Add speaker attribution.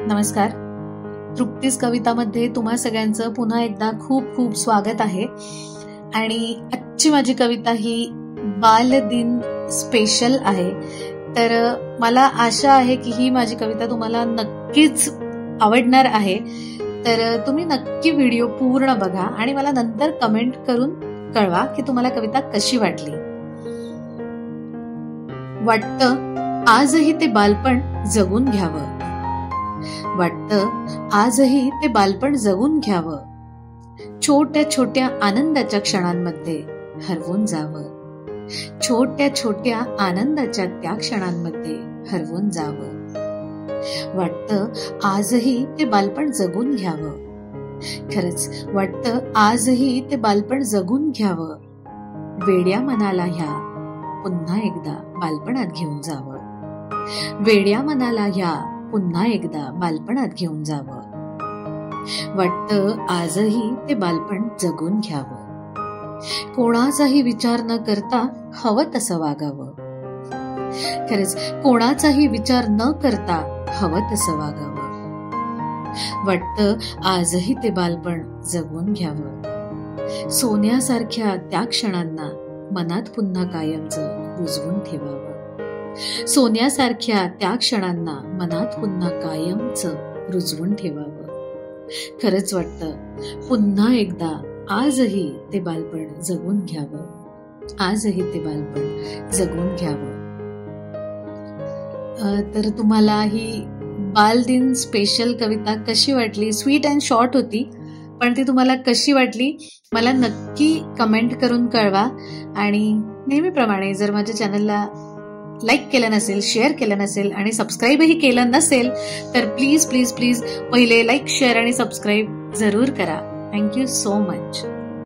Speaker 1: नमस्कार. तृप्तीस कवितामध्ये तुम्हा सगळ्यांचं पुन्हा एकदा खूप खूप स्वागत आहे. आणि आजची माझी कविता ही बालदिन स्पेशल आहे. तर मला आशा आहे की ही माझी कविता तुम्हाला नक्कीच आवडणार आहे. तर तुम्ही नक्की व्हिडिओ पूर्ण बघा आणि मला नंतर कमेंट करून कळवा की तुम्हाला कविता कशी वाटली. वाटतं आजही ते बालपण जगून घ्यावं. वाटतं आजही ते बालपण जगून घ्यावं. छोट्या छोट्या आनंदाच्या क्षणांमध्ये हरवून जावं. छोट्या छोट्या आनंदाच्या त्या क्षणांमध्ये हरवून जावं. वाटतं आजही ते बालपण जगून घ्यावं. खरंच वाटतं आजही ते बालपण जगून घ्यावं. वेड्या मनाला ह्या पुन्हा एकदा बालपणात घेऊन जावं. वेड्या मनाला ह्या पुन्हा एकदा बालपणात घेऊन जावं. वाटतं आजही ते बालपण जगून घ्यावं. कोणाचाही विचार न करता हवं तसं वागावं. खरंच कोणाचाही विचार न करता हवं तसं वागावं. वाटतं आजही ते बालपण जगून घ्यावं. सोन्यासारख्या त्या क्षणांना मनात पुन्हा कायमचं रुजवून ठेवावं. सोन्यासारख्या त्या क्षणांना मनात पुन्हा कायमचं रुजवून ठेवावं. खरंच वाटतं पुन्हा एकदा आजही ते बालपण जगून घ्यावं. आजही ते बालपण जगून घ्यावं. तर तुम्हाला ही बालदिन स्पेशल कविता कशी वाटली? स्वीट अँड शॉर्ट होती, पण ती तुम्हाला कशी वाटली मला नक्की कमेंट करून कळवा. आणि नेहमीप्रमाणे जर माझ्या चॅनलला लाईक केलं नसेल, शेअर केलं नसेल आणि सबस्क्राईबही केलं नसेल तर प्लीज प्लीज प्लीज पहिले लाईक, शेअर आणि सबस्क्राईब जरूर करा. Thank you so much.